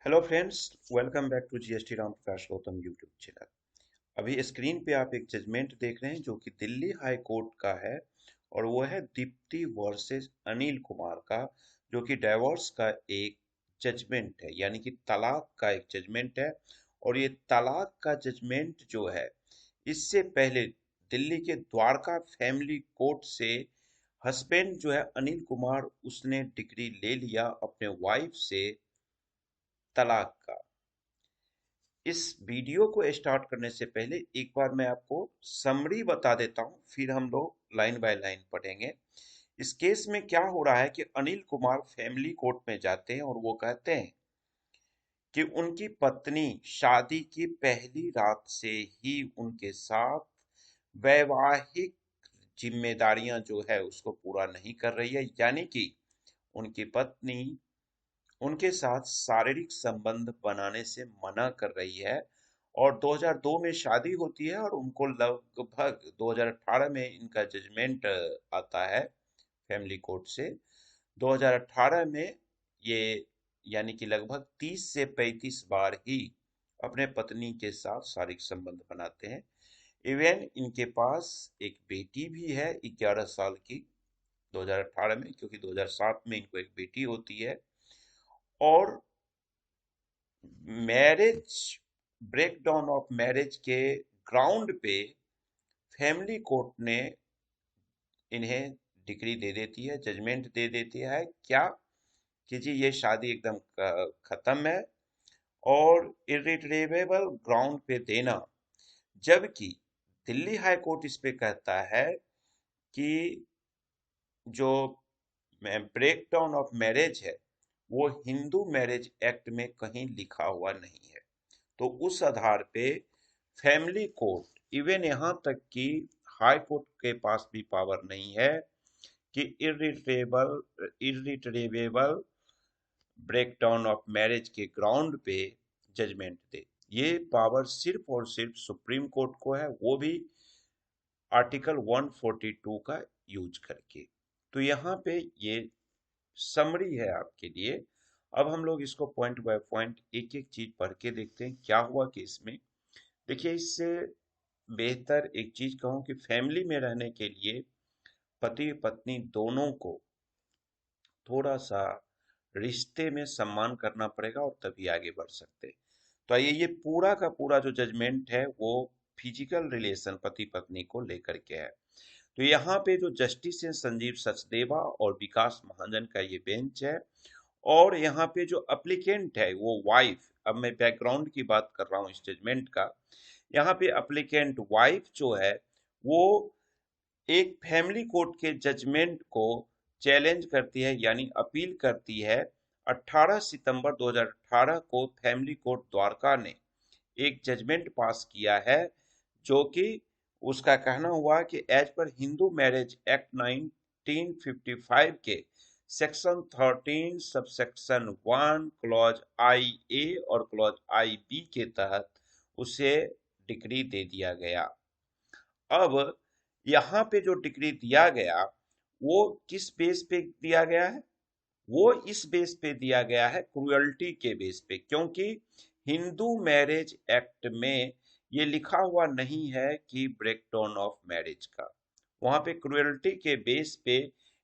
Hello friends, welcome back to GST Ram Prakash Gautam YouTube channel. अभी screen पे आप एक जजमेंट देख रहे हैं जो कि दिल्ली हाई कोर्ट का है और वो है दीप्ति वर्सेस अनिल कुमार का, जो कि डाइवोर्स का एक जजमेंट है, यानी कि तलाक का एक जजमेंट है। और ये तलाक का जजमेंट जो है, इससे पहले दिल्ली के द्वारका फैमिली कोर्ट से हस्बैंड जो है अनिल कुमार, उसने डिग्री ले लिया अपने वाइफ से तलाक का। इस वीडियो को स्टार्ट करने से पहले एक बार मैं आपको समरी बता देता हूं, फिर हम लोग लाइन बाय लाइन पढ़ेंगे। इस केस में क्या हो रहा है कि अनिल कुमार फैमिली कोर्ट में जाते हैं और वो कहते हैं कि उनकी पत्नी शादी की पहली रात से ही उनके साथ वैवाहिक जिम्मेदारियां जो है उसको पूरा नहीं कर रही है, यानी कि उनकी पत्नी उनके साथ शारीरिक संबंध बनाने से मना कर रही है। और 2002 में शादी होती है और उनको लगभग 2018 में इनका जजमेंट आता है फैमिली कोर्ट से। 2018 में ये, यानी कि लगभग 30 से 35 बार ही अपने पत्नी के साथ शारीरिक संबंध बनाते हैं। इवन इनके पास एक बेटी भी है 11 साल की 2018 में, क्योंकि 2007 में इनको एक बेटी होती है। और मैरिज, ब्रेकडाउन ऑफ मैरिज के ग्राउंड पे फैमिली कोर्ट ने इन्हें डिग्री दे देती है, जजमेंट दे देती है क्या कि जी ये शादी एकदम खत्म है, और इरिट्रेवेबल ग्राउंड पे देना। जबकि दिल्ली हाई कोर्ट इस पे कहता है कि जो ब्रेकडाउन ऑफ मैरिज है वो हिंदू मैरिज एक्ट में कहीं लिखा हुआ नहीं है। तो उस आधार पे फैमिली कोर्ट, इवन यहाँ तक कि हाई कोर्ट के पास भी पावर नहीं है कि इरिट्रेवेबल ब्रेकडाउन ऑफ मैरिज के ग्राउंड पे जजमेंट दे। ये पावर सिर्फ और सिर्फ सुप्रीम कोर्ट को है, वो भी आर्टिकल 142 का यूज करके। तो यहाँ पे ये समरी है आपके लिए। अब हम लोग इसको पॉइंट बाय पॉइंट एक एक चीज पढ़ के देखते हैं क्या हुआ कि इसमें। देखिए, इससे बेहतर एक चीज कहूँ कि फैमिली में रहने के लिए पति पत्नी दोनों को थोड़ा सा रिश्ते में सम्मान करना पड़ेगा और तभी आगे बढ़ सकते हैं। तो आइए, ये पूरा का पूरा जो जजमेंट है वो फिजिकल रिलेशन पति पत्नी को लेकर के है। तो यहाँ पे जो जस्टिस है संजीव सचदेवा और विकास महाजन का ये बेंच है। और यहाँ पे जो अप्लीकेंट है वो वाइफ, अब मैं बैकग्राउंड की बात कर रहा हूँ इस जजमेंट का। यहाँ पे अप्लीकेंट वाइफ जो है वो एक फैमिली कोर्ट के जजमेंट को चैलेंज करती है, यानी अपील करती है। 18 सितंबर 2018 को फैमिली कोर्ट द्वारका ने एक जजमेंट पास किया है, जो कि उसका कहना हुआ कि as per Hindu marriage act 1955 के सेक्शन 13 सबसेक्शन 1 क्लॉज आई ए और क्लॉज आई बी के तहत उसे डिग्री दे दिया गया। अब यहाँ पे जो डिग्री दिया गया वो किस बेस पे दिया गया है? वो इस बेस पे दिया गया है, क्रुएल्टी के बेस पे, क्योंकि हिंदू मैरिज एक्ट में ये लिखा हुआ नहीं है कि ब्रेकडाउन ऑफ मैरिज का। वहां पे क्रुएल्टी के बेस पे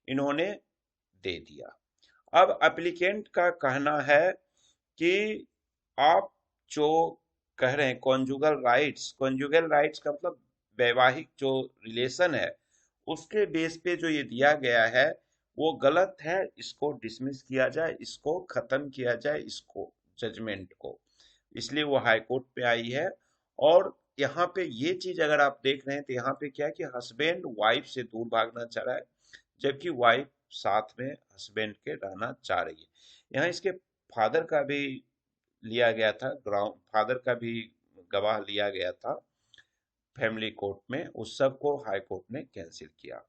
इन्होंने दे दिया। अब एप्लीकेंट का कहना है कि आप जो कह रहे हैं कॉन्जुगल राइट्स का मतलब वैवाहिक जो रिलेशन है उसके बेस पे जो ये दिया गया है वो गलत है, इसको डिसमिस किया जाए, इसको खत्म किया जाए, इसको जजमेंट को। इसलिए वो हाई कोर्ट पे आई है। और यहाँ पे ये चीज अगर आप देख रहे हैं तो यहाँ पे क्या है कि हस्बैंड वाइफ से दूर भागना चाह रहा है, जबकि वाइफ साथ में हस्बैंड के रहना चाह रही है। यहाँ इसके फादर का भी लिया गया था, ग्राउंड फादर का भी गवाह लिया गया था फैमिली कोर्ट में, उस सब को हाई कोर्ट ने कैंसिल किया।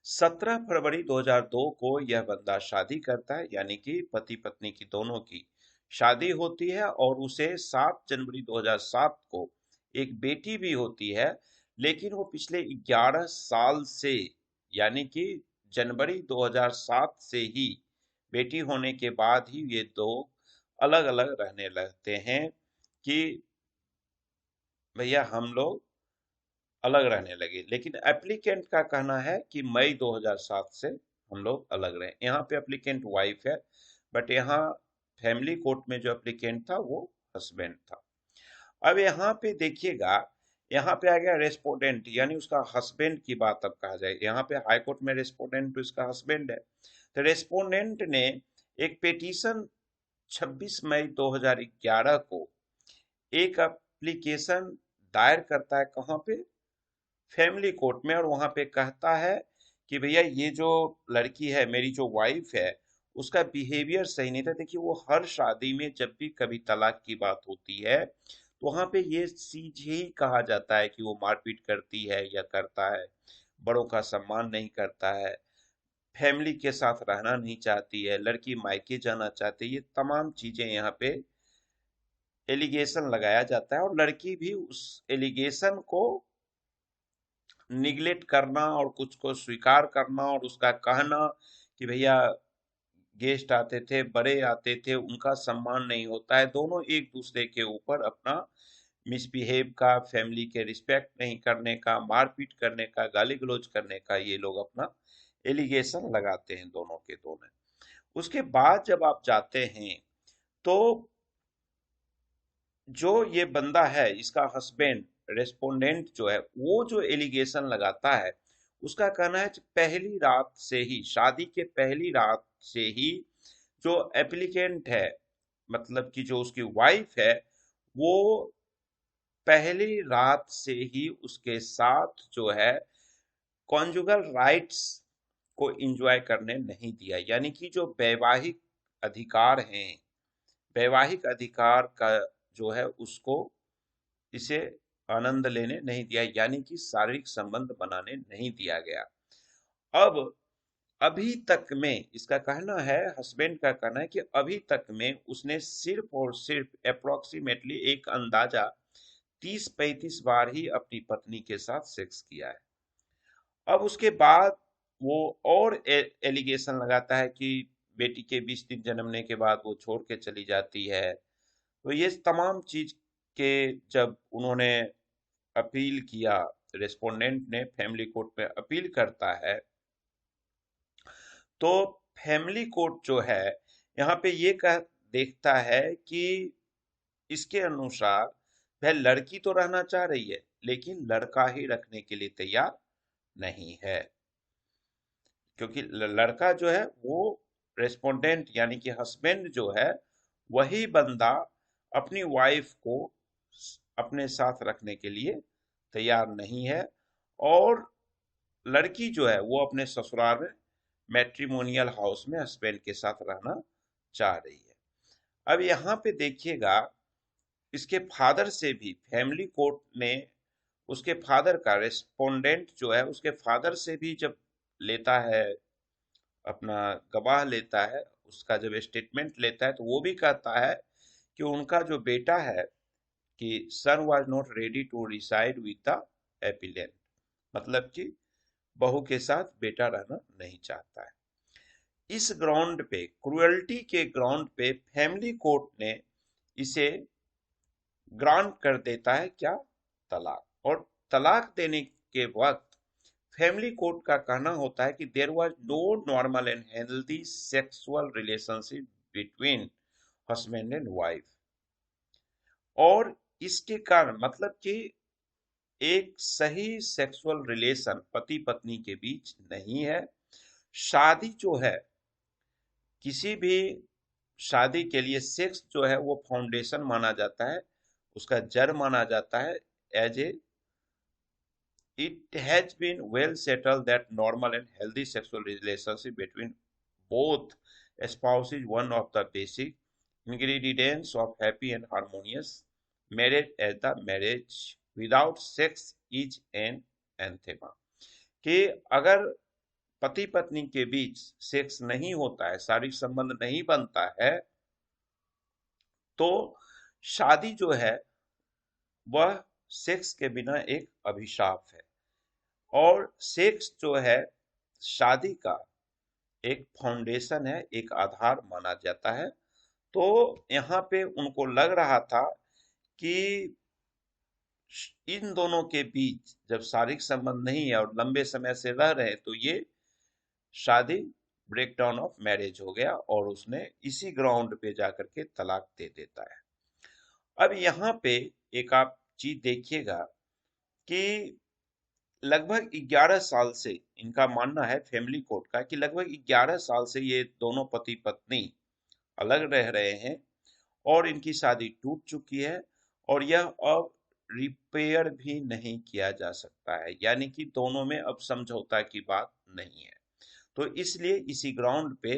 17 फरवरी 2002 को यह बंदा शादी करता है, यानी कि पति पत्नी की दोनों की शादी होती है और उसे 7 जनवरी 2007 को एक बेटी भी होती है। लेकिन वो पिछले 11 साल से, यानी कि जनवरी 2007 से ही बेटी होने के बाद ही ये दो अलग अलग रहने लगते हैं कि भैया हम लोग अलग रहने लगे। लेकिन एप्लीकेंट का कहना है कि मई 2007 से हम लोग अलग रहे। यहाँ पे एप्लीकेंट वाइफ है, बट यहाँ फैमिली कोर्ट में जो एप्लीकेंट था वो हस्बैंड था। अब यहाँ पे देखिएगा, यहाँ पे आ गया रेस्पोंडेंट, यानी उसका हस्बैंड की बात अब कहा जाए। यहाँ पे हाई कोर्ट में रेस्पोंडेंट तो इसका हस्बैंड है। तो रेस्पोंडेंट ने एक पिटीशन 26 मई 2011 को एक एप्लीकेशन दायर करता है, कहाँ पे, फैमिली कोर्ट में। और वहां पे कहता है कि भैया ये जो लड़की है, मेरी जो वाइफ है, उसका बिहेवियर सही नहीं था। देखिए, वो हर शादी में जब भी कभी तलाक की बात होती है तो वहां पे ये चीज ही कहा जाता है कि वो मारपीट करती है या करता है, बड़ों का सम्मान नहीं करता है, फैमिली के साथ रहना नहीं चाहती है, लड़की मायके जाना चाहती है। ये तमाम चीजें यहाँ पे एलिगेशन लगाया जाता है, और लड़की भी उस एलिगेशन को निगलेक्ट करना और कुछ को स्वीकार करना और उसका कहना कि भैया गेस्ट आते थे, बड़े आते थे, उनका सम्मान नहीं होता है। दोनों एक दूसरे के ऊपर अपना मिसबिहेव का, फैमिली के रिस्पेक्ट नहीं करने का, मारपीट करने का, गाली गलौज करने का ये लोग अपना एलिगेशन लगाते हैं, दोनों के दोनों। उसके बाद जब आप जाते हैं तो जो ये बंदा है, इसका हस्बैंड, रेस्पोंडेंट जो है, वो जो एलिगेशन लगाता है, उसका कहना है कि पहली रात से ही, शादी के पहली रात से ही जो एप्लीकेंट है, मतलब कि जो उसकी वाइफ है, वो पहली रात से ही उसके साथ जो है कॉन्जुगल राइट्स को एंजॉय करने नहीं दिया। यानी कि जो वैवाहिक अधिकार हैं, वैवाहिक अधिकार का जो है उसको, इसे आनंद लेने नहीं दिया, यानी कि शारीरिक संबंध बनाने नहीं दिया गया। अब अभी तक में, इसका कहना है, हस्बैंड का कहना है कि अभी तक में उसने सिर्फ और सिर्फ अप्रोक्सीमेटली एक अंदाजा 30-35 बार ही अपनी पत्नी के साथ सेक्स किया है। अब उसके बाद वो और एलिगेशन लगाता है कि बेटी के 20 दिन जन्मने के बाद वो छोड़ के चली जाती है। तो ये तमाम चीज के जब उन्होंने अपील किया, रेस्पोंडेंट ने फैमिली कोर्ट में अपील करता है, तो फैमिली कोर्ट जो है यहाँ पे ये कह देखता है कि इसके अनुसार वह लड़की तो रहना चाह रही है, लेकिन लड़का ही रखने के लिए तैयार नहीं है। क्योंकि लड़का जो है वो, रेस्पोंडेंट यानी कि हस्बैंड जो है, वही बंदा अपनी वाइफ को अपने साथ रखने के लिए तैयार नहीं है। और लड़की जो है वो अपने ससुराल में, मैट्रिमोनियल हाउस में हस्बैंड के साथ रहना चाह रही है। अब यहाँ पे देखिएगा, इसके फादर से भी फैमिली कोर्ट ने उसके फादर का, रेस्पोंडेंट जो है उसके फादर से भी जब लेता है, अपना गवाह लेता है, उसका जब स्टेटमेंट लेता है, तो वो भी कहता है कि उनका जो बेटा है, कि son was not ready to reside with the appellant, मतलब कि बहू के साथ बेटा रहना नहीं चाहता है। इस ग्राउंड पे, क्रुएल्टी के ग्राउंड पे, फैमिली कोर्ट ने इसे ग्रांट कर देता है, क्या, तलाक। और तलाक देने के वक्त फैमिली कोर्ट का कहना होता है कि there was no normal and healthy sexual relationship between husband and wife. और इसके कारण, मतलब कि एक सही सेक्सुअल रिलेशन पति पत्नी के बीच नहीं है। शादी जो है, किसी भी शादी के लिए सेक्स जो है वो फाउंडेशन माना जाता है, उसका जड़ माना जाता है। As a, it has been well settled that normal and healthy sexual relationship between both spouses is one of the basic ingredients of happy and harmonious marriage, as the marriage without sex is an anathema। कि अगर पति पत्नी के बीच sex नहीं होता है, शारीरिक संबंध नहीं बनता है, तो शादी जो है वह सेक्स के बिना एक अभिशाप है। और सेक्स जो है शादी का एक फाउंडेशन है, एक आधार माना जाता है। तो यहाँ पे उनको लग रहा था कि इन दोनों के बीच जब शारीरिक संबंध नहीं है और लंबे समय से रह रहे हैं तो ये शादी ब्रेकडाउन ऑफ मैरिज हो गया और उसने इसी ग्राउंड पे जाकर के तलाक दे देता है। अब यहाँ पे एक आप चीज देखिएगा कि लगभग 11 साल से इनका मानना है फैमिली कोर्ट का कि लगभग 11 साल से ये दोनों पति पत्नी अलग रह रहे हैं और इनकी शादी टूट चुकी है और यह अब रिपेयर भी नहीं किया जा सकता है, यानी कि दोनों में अब समझौता की बात नहीं है। तो इसलिए इसी ग्राउंड पे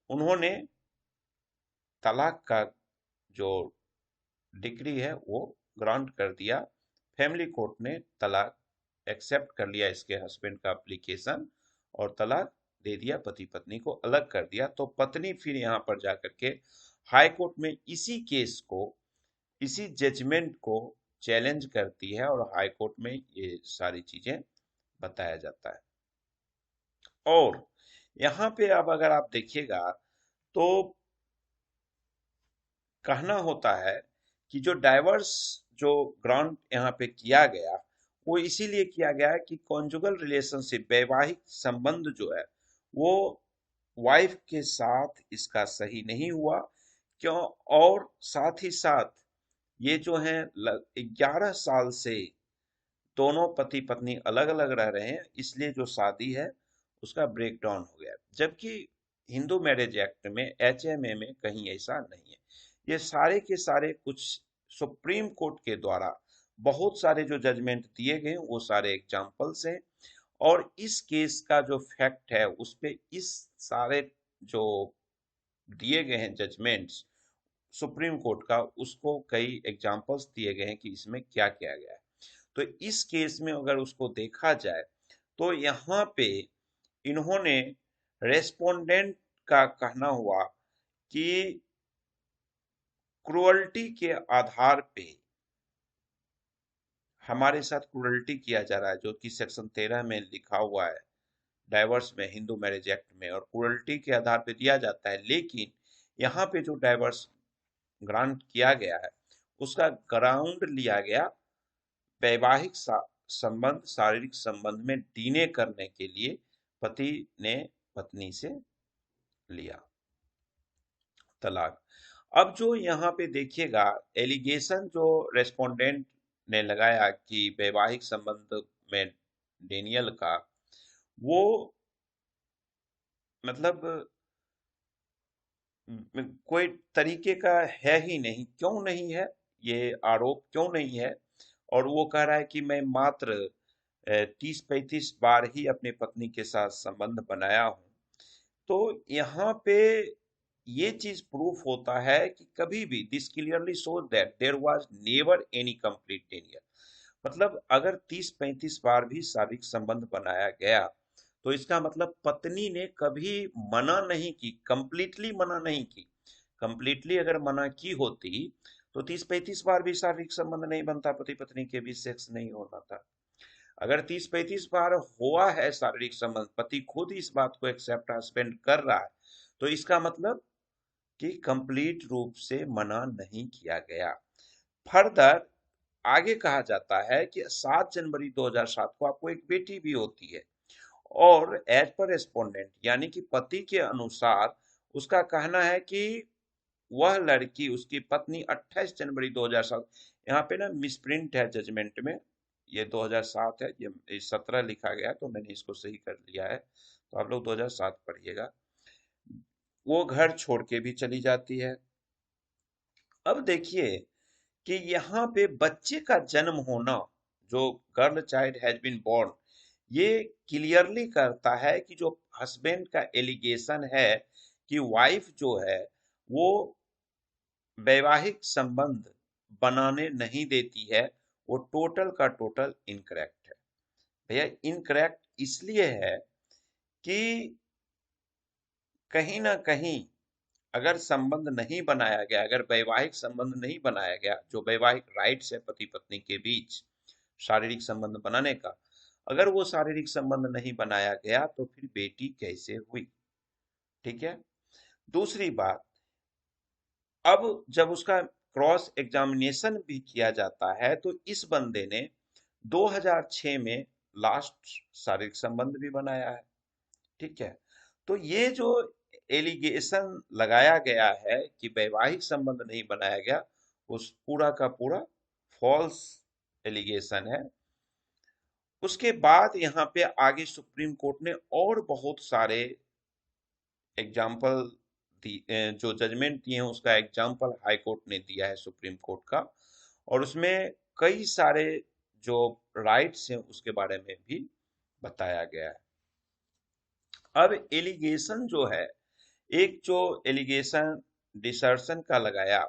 उन्होंने तलाक का जो डिक्री है वो ग्रांट कर दिया। फैमिली कोर्ट ने तलाक एक्सेप्ट कर लिया इसके हस्बैंड का एप्लीकेशन और तलाक दे दिया, पति पत्नी को अलग कर दिया। तो पत्नी फिर यहाँ पर जाकर के हाई कोर्ट में इसी केस को, इसी जजमेंट को चैलेंज करती है और हाई कोर्ट में ये सारी चीजें बताया जाता है। और यहाँ पे अब अगर आप देखिएगा तो कहना होता है कि जो डाइवर्स जो ग्रांट यहाँ पे किया गया वो इसीलिए किया गया है कि कॉन्जुगल रिलेशनशिप, वैवाहिक संबंध जो है वो वाइफ के साथ इसका सही नहीं हुआ। क्यों? और साथ ही साथ ये जो है 11 साल से दोनों पति पत्नी अलग अलग रह रहे हैं, इसलिए जो शादी है उसका ब्रेकडाउन हो गया। जबकि हिंदू मैरिज एक्ट में, HMA में कहीं ऐसा नहीं है। ये सारे के सारे कुछ सुप्रीम कोर्ट के द्वारा बहुत सारे जो जजमेंट दिए गए वो सारे एग्जाम्पल्स हैं और इस केस का जो फैक्ट है उस पे इस सारे जो दिए गए हैं जजमेंट्स सुप्रीम कोर्ट का, उसको कई एग्जाम्पल्स दिए गए हैं कि इसमें क्या किया गया है। तो इस केस में अगर उसको देखा जाए तो यहाँ पे इन्होंने रेस्पोंडेंट का कहना हुआ कि क्रुअल्टी के आधार पे हमारे साथ क्रुअल्टी किया जा रहा है, जो कि सेक्शन 13 में लिखा हुआ है डाइवर्स में, हिंदू मैरिज एक्ट में, और क्रुअल्टी के आधार पे दिया जाता है। लेकिन यहाँ पे जो डाइवर्स ग्रांट किया गया है उसका ग्राउंड लिया गया वैवाहिक संबंध, शारीरिक संबंध में डीने करने के लिए पति ने पत्नी से लिया तलाक। अब जो यहाँ पे देखिएगा एलिगेशन जो रेस्पोंडेंट ने लगाया कि वैवाहिक संबंध में डेनियल का, वो मतलब कोई तरीके का है ही नहीं। क्यों नहीं है? ये आरोप क्यों नहीं है? और वो कह रहा है कि मैं मात्र 30-35 बार ही अपने पत्नी के साथ संबंध बनाया हूं। तो यहाँ पे ये चीज प्रूफ होता है कि कभी भी this clearly shows that there was never any complete denial. मतलब अगर 30-35 बार भी शारीरिक संबंध बनाया गया तो इसका मतलब पत्नी ने कभी मना नहीं की, कंप्लीटली मना नहीं की। कंप्लीटली अगर मना की होती तो 30-35 बार भी शारीरिक संबंध नहीं बनता, पति पत्नी के बीच सेक्स नहीं होना था। अगर 30-35 बार हुआ है शारीरिक संबंध, पति खुद इस बात को एक्सेप्ट हस्बैंड कर रहा है, तो इसका मतलब कि कंप्लीट रूप से मना नहीं किया गया। फर्दर आगे कहा जाता है कि 7 जनवरी 2007 को आपको एक बेटी भी होती है और एज पर रेस्पोंडेंट यानी कि पति के अनुसार उसका कहना है कि वह लड़की, उसकी पत्नी 28 जनवरी 2007, यहाँ पे ना मिसप्रिंट है जजमेंट में, ये 2007 है, ये 17 लिखा गया तो मैंने इसको सही कर लिया है, तो आप लोग 2007 पढ़िएगा। वो घर छोड़ के भी चली जाती है। अब देखिए कि यहाँ पे बच्चे का जन्म होना, जो girl child has been born, ये क्लियरली करता है कि जो हस्बैंड का एलिगेशन है कि वाइफ जो है वो वैवाहिक संबंध बनाने नहीं देती है, वो टोटल का टोटल इनकरेक्ट है। भैया इनकरेक्ट इसलिए है कि कहीं ना कहीं अगर संबंध नहीं बनाया गया, अगर वैवाहिक संबंध नहीं बनाया गया, जो वैवाहिक राइट्स है पति पत्नी के बीच शारीरिक संबंध बनाने का, अगर वो शारीरिक संबंध नहीं बनाया गया तो फिर बेटी कैसे हुई? ठीक है। दूसरी बात, अब जब उसका क्रॉस एग्जामिनेशन भी किया जाता है तो इस बंदे ने 2006 में लास्ट शारीरिक संबंध भी बनाया है। ठीक है, तो ये जो एलिगेशन लगाया गया है कि वैवाहिक संबंध नहीं बनाया गया, उस पूरा का पूरा फॉल्स एलिगेशन है। उसके बाद यहाँ पे आगे सुप्रीम कोर्ट ने और बहुत सारे एग्जाम्पल जो जजमेंट दिए हैं उसका एग्जाम्पल हाई कोर्ट ने दिया है सुप्रीम कोर्ट का, और उसमें कई सारे जो राइट्स हैं उसके बारे में भी बताया गया है। अब एलिगेशन जो है, एक जो एलिगेशन डिसर्शन का लगाया,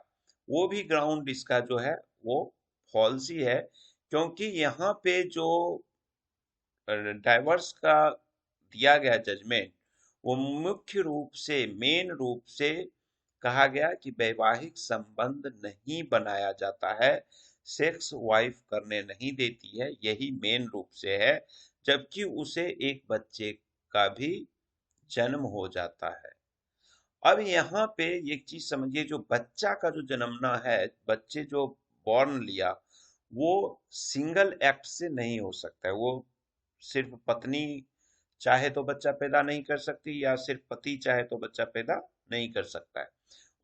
वो भी ग्राउंड इसका जो है वो फॉल्स ही है, क्योंकि यहाँ पे जो डाइवर्स का दिया गया जजमेंट वो मुख्य रूप से मेन रूप से कहा गया कि वैवाहिक संबंध नहीं बनाया जाता है, सेक्स वाइफ करने नहीं देती है, यही मेन रूप से है, जबकि उसे एक बच्चे का भी जन्म हो जाता है। अब यहाँ पे एक चीज समझिए, जो बच्चा का जो जन्मना है, बच्चे जो बॉर्न लिया, वो सिंगल एक्ट से नहीं हो सकता है। वो सिर्फ पत्नी चाहे तो बच्चा पैदा नहीं कर सकती, या सिर्फ पति चाहे तो बच्चा पैदा नहीं कर सकता है।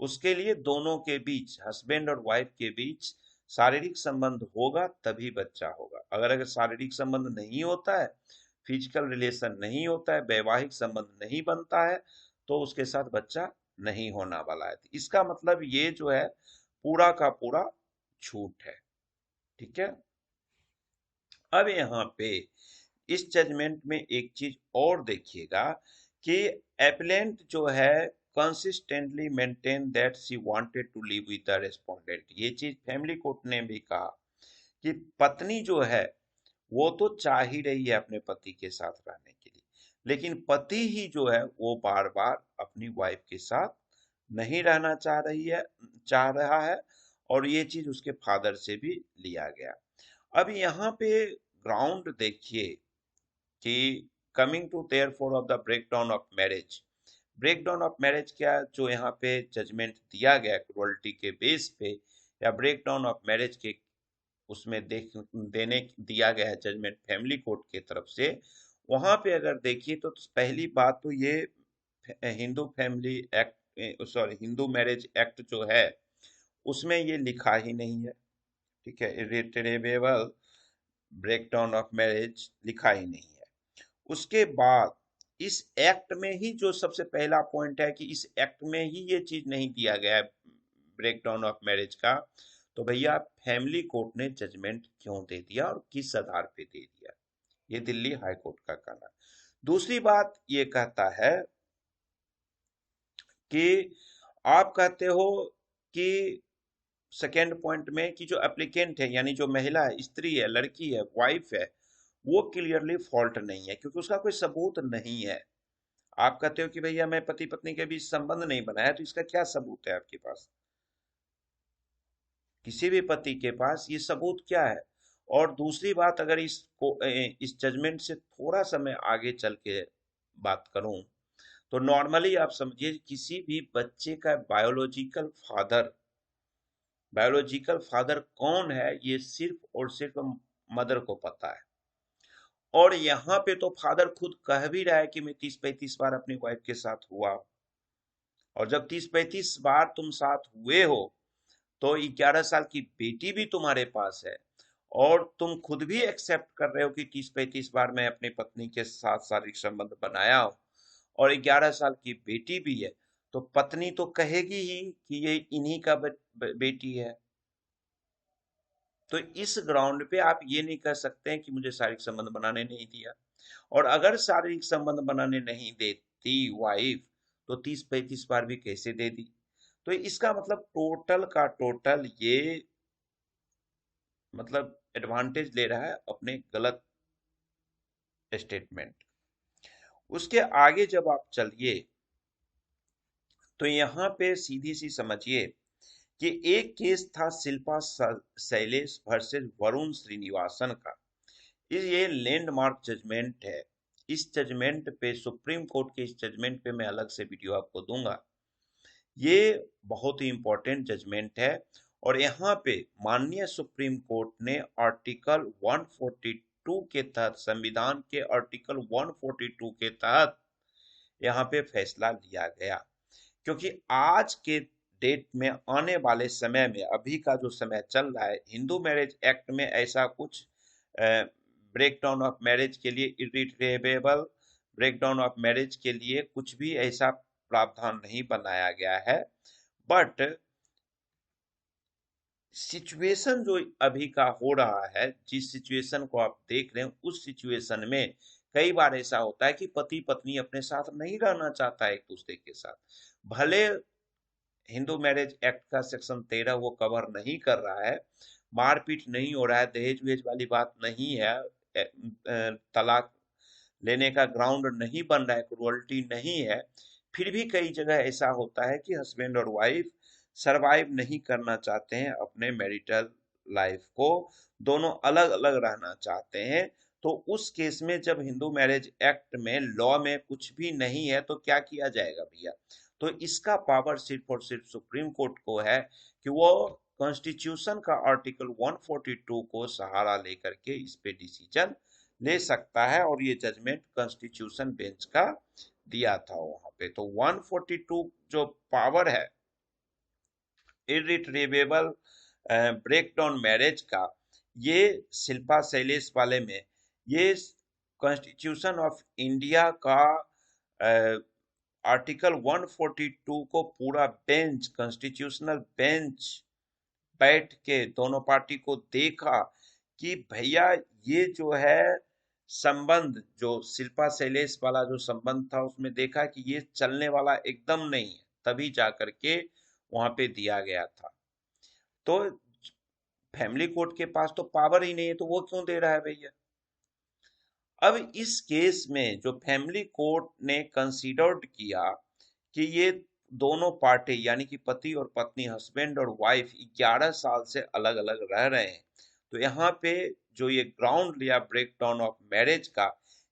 उसके लिए दोनों के बीच, हस्बैंड और वाइफ के बीच शारीरिक संबंध होगा तभी बच्चा होगा। अगर शारीरिक संबंध नहीं होता है, फिजिकल रिलेशन नहीं होता है, वैवाहिक संबंध नहीं बनता है, तो उसके साथ बच्चा नहीं होने वाला है। इसका मतलब ये जो है पूरा का पूरा झूठ है। ठीक है, अब यहाँ पे इस जजमेंट में एक चीज और देखिएगा कि एपेलेंट जो है consistently maintain that she wanted to live with the respondent. ये चीज फैमिली कोर्ट ने भी कहा कि पत्नी जो है वो तो चाह ही रही है अपने पति के साथ रहने के लिए, लेकिन पति ही जो है वो बार बार अपनी वाइफ के साथ नहीं रहना चाह रहा है, और ये चीज उसके फादर से भी लिया गया। अब यहाँ पे ग्राउंड देखिए कि coming to therefore of the breakdown of marriage, breakdown of marriage क्या, जो यहाँ पे जजमेंट दिया गया क्रुअल्टी के बेस पे, या ब्रेकडाउन ऑफ मैरिज के उसमें देने दिया गया है जजमेंट फैमिली कोर्ट की तरफ से, वहां पे अगर देखिए तो पहली बात तो ये Hindu family act, sorry Hindu marriage act जो है उसमें ये लिखा ही नहीं है। ठीक है, इरेट्रेवेबल ब्रेकडाउन ऑफ मैरिज लिखा ही नहीं है। उसके बाद इस एक्ट में ही जो सबसे पहला पॉइंट है कि इस एक्ट में ही ये चीज नहीं दिया गया है ब्रेकडाउन ऑफ मैरिज का, तो भैया फैमिली कोर्ट ने जजमेंट क्यों दे दिया और किस आधार पे दे दिया, ये दिल्ली हाई कोर्ट का कहना है। दूसरी बात ये कहता है कि आप कहते हो कि सेकेंड पॉइंट में कि जो एप्लीकेंट है, यानी जो महिला है, स्त्री है, लड़की है, वाइफ है, वो क्लियरली फॉल्ट नहीं है क्योंकि उसका कोई सबूत नहीं है। आप कहते हो कि भैया मैं पति पत्नी के बीच संबंध नहीं बनाया, तो इसका क्या सबूत है आपके पास? किसी भी पति के पास ये सबूत क्या है? और दूसरी बात, अगर इस जजमेंट से थोड़ा सा मैं आगे चल के बात करूं, तो नॉर्मली आप समझिए किसी भी बच्चे का बायोलॉजिकल फादर कौन है ये सिर्फ और सिर्फ मदर को पता है। और यहाँ पे तो फादर खुद कह भी रहा है कि मैं 30-35 बार अपनी वाइफ के साथ हुआ, और जब 30-35 बार तुम साथ हुए हो तो 11 साल की बेटी भी तुम्हारे पास है, और तुम खुद भी एक्सेप्ट कर रहे हो कि 30-35 बार मैं अपनी पत्नी के साथ शारीरिक संबंध बनाया हूं, और 11 साल की बेटी भी है, तो पत्नी तो कहेगी ही कि ये इन्हीं का बेटी है। तो इस ग्राउंड पे आप ये नहीं कह सकते हैं कि मुझे शारीरिक संबंध बनाने नहीं दिया। और अगर शारीरिक संबंध बनाने नहीं देती वाइफ, तो 30-35 बार भी कैसे दे दी? तो इसका मतलब टोटल का टोटल ये मतलब एडवांटेज ले रहा है अपने गलत स्टेटमेंट। उसके आगे जब आप चलिए तो यहाँ पे सीधी सी समझिए कि एक केस था शिल्पा शैलेश वर्सेस वरुण श्रीनिवासन का। ये लैंडमार्क जजमेंट है। इस जजमेंट पे, सुप्रीम कोर्ट के इस जजमेंट पे मैं अलग से वीडियो आपको दूंगा ये बहुत ही इंपॉर्टेंट जजमेंट है। और यहाँ पे माननीय सुप्रीम कोर्ट ने आर्टिकल 142 के तहत, संविधान के आर्टिकल 142 के तहत यहाँ पे फैसला लिया गया। क्योंकि आज के डेट में, आने वाले समय में, अभी का जो समय चल रहा है, हिंदू मैरिज एक्ट में ऐसा कुछ ब्रेकडाउन ऑफ मैरिज के लिए, इरिट्रेवेबल ब्रेकडाउन ऑफ मैरिज के लिए कुछ भी ऐसा प्रावधान नहीं बनाया गया है। बट सिचुएशन जो अभी का हो रहा है, जिस सिचुएशन को आप देख रहे हैं, उस सिचुएशन में कई बार ऐसा होता है कि पति पत्नी अपने साथ नहीं रहना चाहता है एक दूसरे के साथ। भले हिंदू मैरिज एक्ट का सेक्शन 13 वो कवर नहीं कर रहा है, मारपीट नहीं हो रहा है, दहेज वहेज वाली बात नहीं है, तलाक लेने का ग्राउंड नहीं बन रहा है, क्रुअल्टी नहीं है, फिर भी कई जगह ऐसा होता है कि हस्बैंड और वाइफ सरवाइव नहीं करना चाहते हैं अपने मैरिटल लाइफ को, दोनों अलग अलग रहना चाहते हैं। तो उस केस में जब हिंदू मैरिज एक्ट में, लॉ में कुछ भी नहीं है, तो क्या किया जाएगा भैया? तो इसका पावर सिर्फ और सिर्फ सुप्रीम कोर्ट को है कि वो कॉन्स्टिट्यूशन का आर्टिकल 142 को सहारा लेकर के इस पे डिसीजन ले सकता है। और ये जजमेंट कॉन्स्टिट्यूशन बेंच का दिया था वहां पे। तो 142 जो पावर है इरिट्रीवेबल ब्रेकडाउन मैरिज का, ये शिल्पा शैलेश वाले में, ये कॉन्स्टिट्यूशन ऑफ इंडिया का आर्टिकल 142 को पूरा बेंच, कॉन्स्टिट्यूशनल बेंच बैठ के दोनों पार्टी को देखा कि भैया ये जो है संबंध, जो शिल्पा शैलेश वाला जो संबंध था, उसमें देखा कि ये चलने वाला एकदम नहीं है, तभी जाकर के वहां पे दिया गया था। तो फैमिली कोर्ट के पास तो पावर ही नहीं है, तो वो क्यों दे रहा है भैया? अब इस केस में जो फैमिली कोर्ट ने कंसीडर्ड किया कि ये दोनों पार्टी, यानी कि पति और पत्नी, हस्बैंड और वाइफ 11 साल से अलग अलग रह रहे हैं, तो यहाँ पे जो ये ग्राउंड लिया ब्रेकडाउन ऑफ मैरिज का,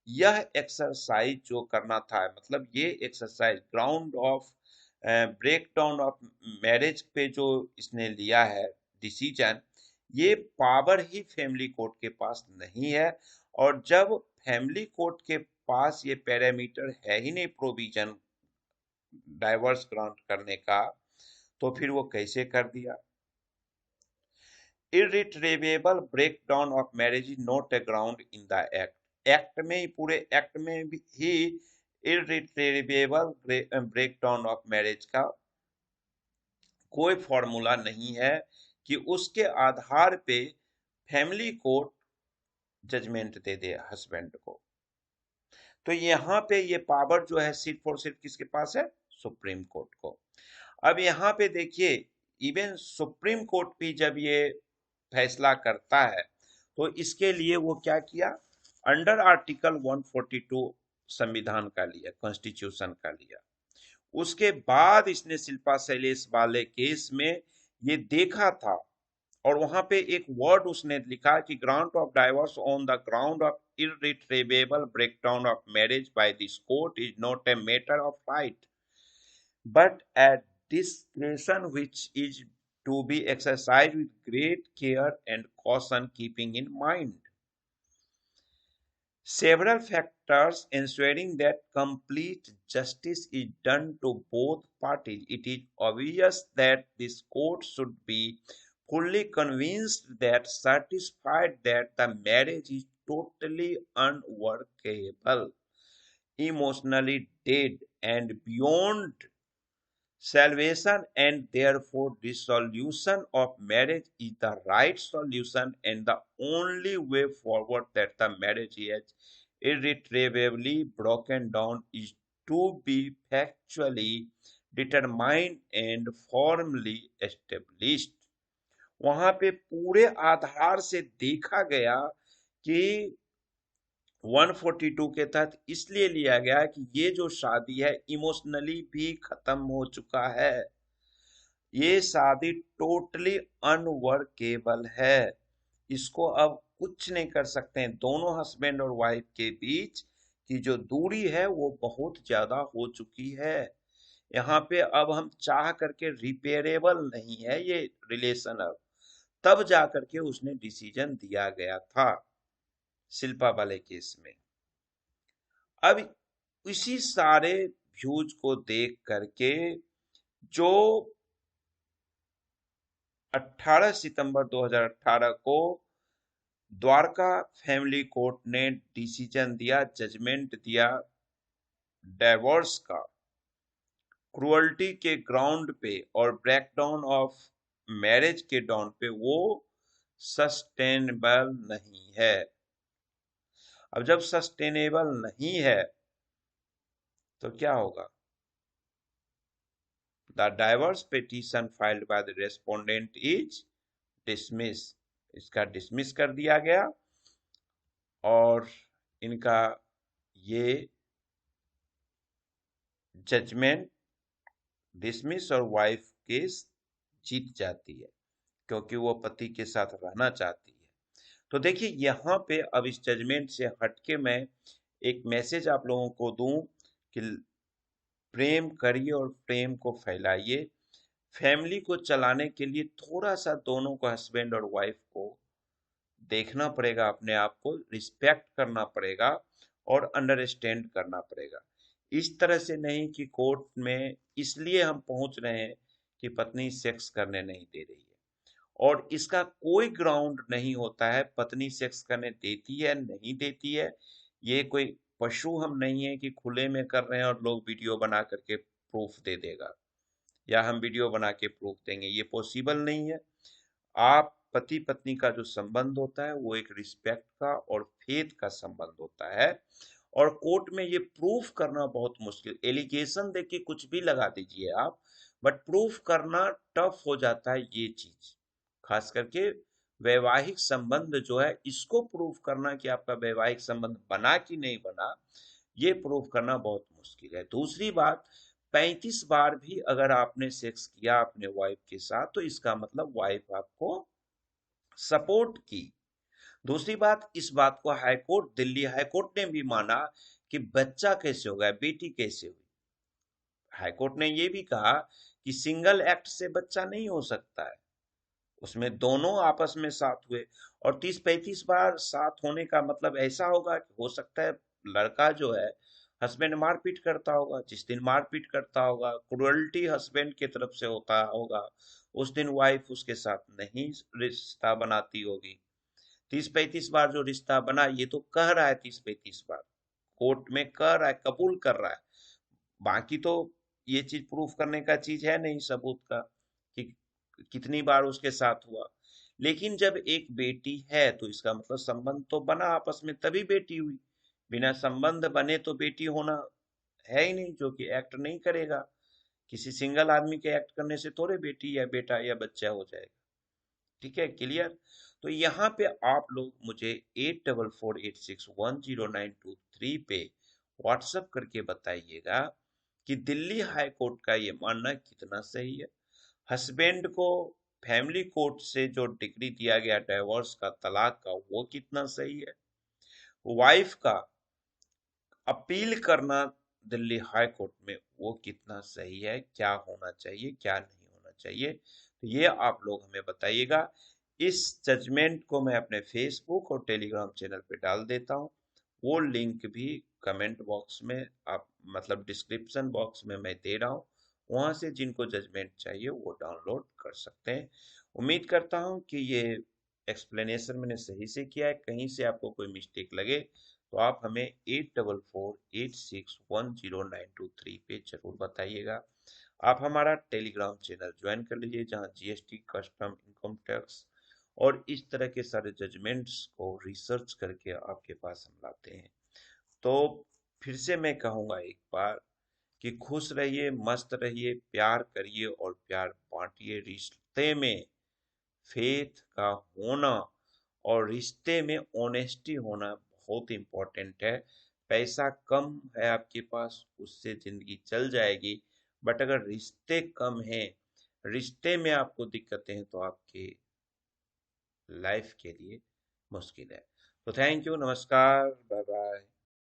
यह एक्सरसाइज जो करना था, मतलब ये exercise ground of breakdown of marriage पे जो इसने लिया है डिसीजन, ये पावर ही फैमिली कोर्ट के पास नहीं है। और जब फैमिली कोर्ट के पास ये पैरामीटर है ही नहीं प्रोविजन डाइवर्स ग्रांट करने का, तो फिर वो कैसे कर दिया? Irretrievable breakdown of marriage is not a ground in the act. Act में ही, पूरे एक्ट में भी ही इरिट्रेवेबल ब्रेकडाउन ऑफ मैरिज का कोई फॉर्मूला नहीं है कि उसके आधार पे फैमिली कोर्ट जजमेंट दे दे हस्बैंड को। तो यहाँ पे ये पावर जो है सिर्फ और सिर्फ किसके पास है? सुप्रीम कोर्ट को। अब यहाँ पे देखिए, इवन सुप्रीम कोर्ट भी जब ये फैसला करता है, तो इसके लिए वो क्या किया? अंडर आर्टिकल 142 संविधान का लिया, कॉन्स्टिट्यूशन का लिया। उसके बाद इसने शिल्पा शैलेश वाले केस में ये देखा था, और वहां पे एक वर्ड उसने लिखा कि grant of divorce on the ground of irretrievable breakdown of marriage by this court is not a matter of right but a discretion which is to be exercised with great care and caution, keeping in mind several factors ensuring that complete justice is done to both parties. It is obvious that this court should be fully convinced that satisfied that the marriage is totally unworkable, emotionally dead, and beyond salvation, and therefore dissolution of marriage is the right solution and the only way forward, that the marriage is irretrievably broken down is to be factually determined and formally established। वहां पे पूरे आधार से देखा गया कि 142 के तहत इसलिए लिया गया कि ये जो शादी है इमोशनली भी खत्म हो चुका है, ये शादी टोटली अनवर्केबल है, इसको अब कुछ नहीं कर सकते हैं। दोनों हस्बैंड और वाइफ के बीच की जो दूरी है वो बहुत ज्यादा हो चुकी है, यहाँ पे अब हम चाह करके रिपेयरेबल नहीं है ये रिलेशन, अब तब जा करके उसने डिसीजन दिया गया था शिल्पा वाले केस में। अब इसी सारे व्यूज को देख करके जो 18 सितंबर 2018 को द्वारका फैमिली कोर्ट ने डिसीजन दिया, जजमेंट दिया डाइवोर्स का, क्रुअल्टी के ग्राउंड पे और ब्रेकडाउन ऑफ मैरिज के डाउन पे, वो सस्टेनेबल नहीं है। अब जब सस्टेनेबल नहीं है तो क्या होगा? The divorce petition filed by the respondent is dismiss, इसका डिसमिस कर दिया गया और इनका ये जजमेंट डिसमिस और वाइफ केस जीत जाती है क्योंकि वो पति के साथ रहना चाहती है। तो देखिए यहाँ पे अब इस जजमेंट से हटके मैं एक मैसेज आप लोगों को दूं कि प्रेम करिए और प्रेम को फैलाइए। फैमिली को चलाने के लिए थोड़ा सा दोनों को, हस्बैंड और वाइफ को देखना पड़ेगा, अपने आप को रिस्पेक्ट करना पड़ेगा और अंडरस्टैंड करना पड़ेगा। इस तरह से नहीं कि कोर्ट में इसलिए हम पहुंच रहे हैं कि पत्नी सेक्स करने नहीं दे रही है और इसका कोई ग्राउंड नहीं होता है, पत्नी सेक्स करने देती है नहीं देती है। ये कोई पशु हम नहीं है कि खुले में कर रहे हैं और लोग वीडियो बना करके प्रूफ दे देगा या हम वीडियो बना के प्रूफ देंगे, ये पॉसिबल नहीं है। आप पति पत्नी का जो संबंध होता है वो एक रिस्पेक्ट का और फेथ का संबंध होता है और कोर्ट में ये प्रूफ करना बहुत मुश्किल, एलिगेशन देके कुछ भी लगा दीजिए आप, बट प्रूफ करना टफ हो जाता है। ये चीज खास करके वैवाहिक संबंध जो है, इसको प्रूफ करना कि आपका वैवाहिक संबंध बना कि नहीं बना, ये प्रूफ करना बहुत मुश्किल है। दूसरी बात, 35 बार भी अगर आपने सेक्स किया अपने वाइफ के साथ तो इसका मतलब वाइफ आपको सपोर्ट की। दूसरी बात, इस बात को हाईकोर्ट, दिल्ली हाईकोर्ट ने भी माना कि बच्चा कैसे होगा, बेटी कैसे हुई। हाईकोर्ट ने ये भी कहा कि सिंगल एक्ट से बच्चा नहीं हो सकता है, उसमें दोनों आपस में साथ हुए। और 30-35 बार साथ होने का मतलब ऐसा होगा कि हो सकता है लड़का जो है हस्बैंड मारपीट करता होगा, जिस दिन मारपीट करता होगा, क्रुअल्टी हस्बैंड की तरफ से होता होगा, उस दिन वाइफ उसके साथ नहीं रिश्ता बनाती होगी। 30-35 बार जो रिश्ता बना, ये तो कह रहा है 30-35 बार, कोर्ट में कह रहा है, कबूल कर रहा है। बाकी तो ये चीज प्रूफ करने का चीज है नहीं, सबूत का कि कितनी बार उसके साथ हुआ। लेकिन जब एक बेटी है तो इसका मतलब संबंध तो बना आपस में, तभी बेटी हुई। बिना संबंध बने तो बेटी होना है ही नहीं, जो कि एक्ट नहीं करेगा। किसी सिंगल आदमी के एक्ट करने से थोड़े बेटी या बेटा या बच्चा हो जाएगा। ठीक है, क्लियर? तो यहाँ पे आप लोग मुझे 8448610923 पे व्हाट्सएप करके बताइएगा कि दिल्ली हाई कोर्ट का ये मानना कितना सही है। हस्बैंड को फैमिली कोर्ट से जो डिग्री दिया गया डाइवोर्स का, तलाक का, वो कितना सही है। वाइफ का अपील करना दिल्ली हाई कोर्ट में, वो कितना सही है, क्या होना चाहिए क्या नहीं होना चाहिए, तो ये आप लोग हमें बताइएगा। इस जजमेंट को मैं अपने फेसबुक और टेलीग्राम चैनल पे डाल देता हूँ, वो लिंक भी कमेंट बॉक्स में, आप मतलब डिस्क्रिप्शन बॉक्स में मैं दे रहा हूँ, वहां से जिनको जजमेंट चाहिए वो डाउनलोड कर सकते हैं। उम्मीद करता हूँ कि ये एक्सप्लेनेशन मैंने सही से किया है, कहीं से आपको कोई मिस्टेक लगे तो आप हमें 8448610923 पे जरूर बताइएगा। आप हमारा टेलीग्राम चैनल ज्वाइन कर लीजिए, जहां जीएसटी, कस्टम, इनकम टैक्स और इस तरह के सारे जजमेंट्स को रिसर्च करके आपके पास हम लाते हैं। तो फिर से मैं कहूंगा एक बार कि खुश रहिए, मस्त रहिए, प्यार करिए और प्यार बांटिए। रिश्ते में फेथ का होना और रिश्ते में ऑनेस्टी होना बहुत इंपॉर्टेंट है। पैसा कम है आपके पास, उससे जिंदगी चल जाएगी, बट अगर रिश्ते कम हैं, रिश्ते में आपको दिक्कतें हैं, तो आपके लाइफ के लिए मुश्किल है। तो थैंक यू, नमस्कार, बाय बाय।